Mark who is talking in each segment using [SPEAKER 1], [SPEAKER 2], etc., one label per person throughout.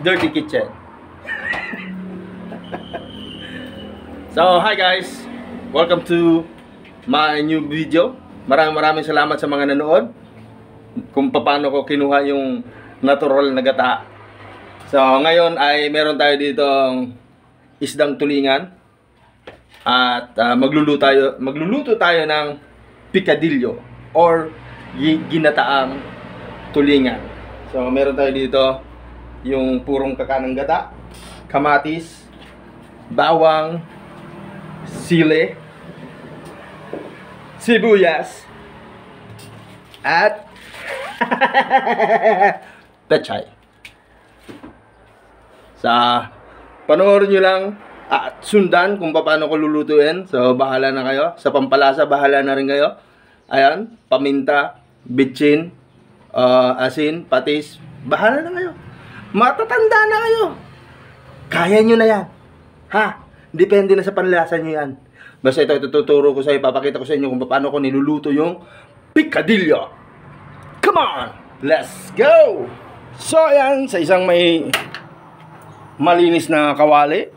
[SPEAKER 1] dirty kitchen. So, hi guys! Welcome to my new video. Maraming salamat sa mga nanood kung paano ko kinuha yung natural na gata. So, ngayon ay meron tayo ditong isdang tulingan. At magluluto tayo ng picadillo or ginataang tulingan. So, meron tayo dito yung purong kakanang gata, kamatis, bawang, sili, sibuyas, at pechay. Sa panoorin nyo lang at sundan kung paano ko lulutuin. So, bahala na kayo. Sa pampalasa, bahala na rin kayo. Ayan, paminta, bitchin, asin, patis, bahala na kayo. Matatanda na kayo. Kaya nyo na yan. Ha? Depende na sa panlasa nyo yan. Basta ito, tuturo ko sa inyo, papakita ko sa inyo kung paano ko niluluto yung picadillo. Come on! Let's go! So, ayan, sa isang may malinis na kawali.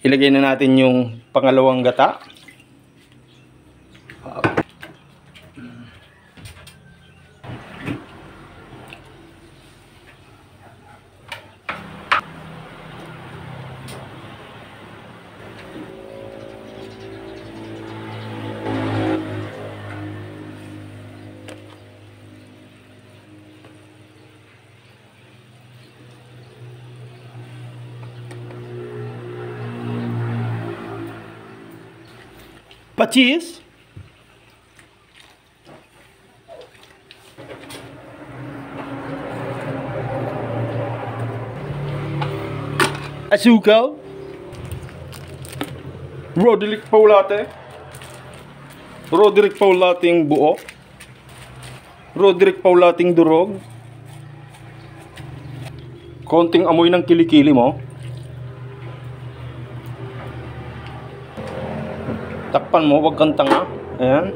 [SPEAKER 1] Ilagay na natin yung pangalawang gata. Patis, asukal, Roderick Paulating buo, Roderick Paulating durog, konting amoy ng kilikili mo. Takpan mo, wag kang tanga. Ayan.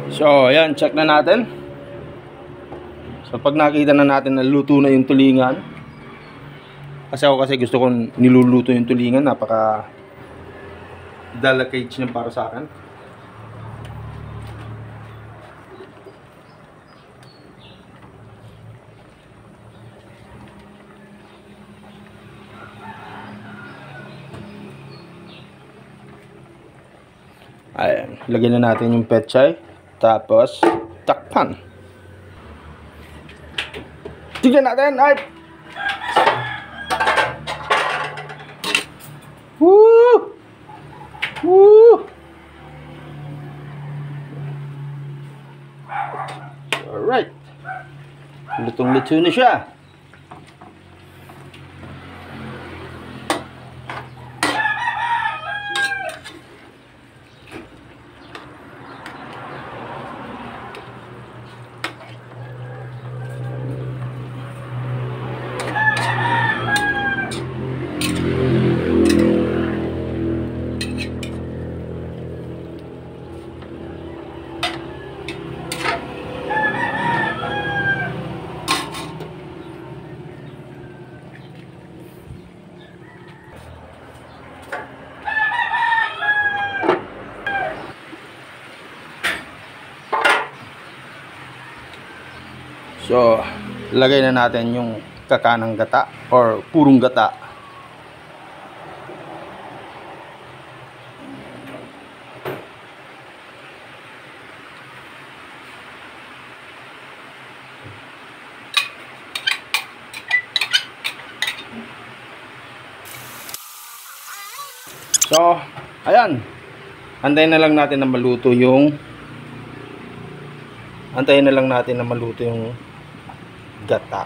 [SPEAKER 1] So, ayan, check na natin. So, pag nakita na natin na luto na yung tulingan. Kasi ako gusto kong niluluto yung tulingan. Napaka delicate niya para sa akin. Ayan, lagyan na natin yung pechay. Tapos, takpan. Tignan natin. Ay! Woo! Woo! Alright. Lutong-luto na siya. So, lagay na natin yung kakanang gata or purong gata. So, ayan. Antayin na lang natin na maluto yung gata.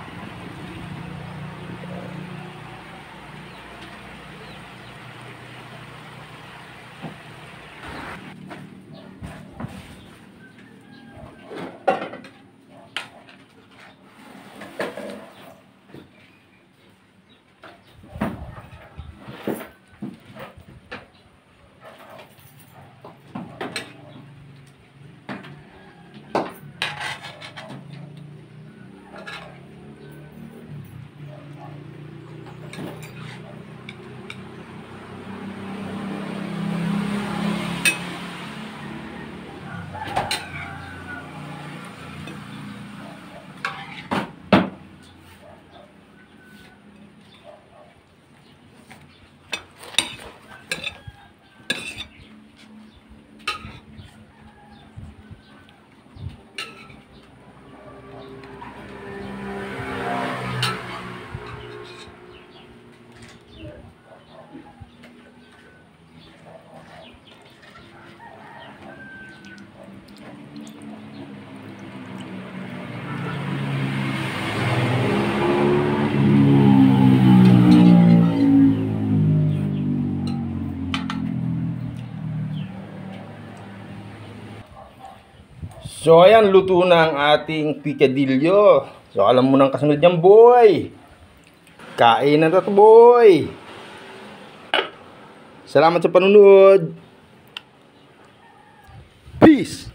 [SPEAKER 1] So ayan, luto na ang ating picadillo. So alam mo nang kasunod yan, boy. Kain na to, boy. Salamat sa panunod. Peace.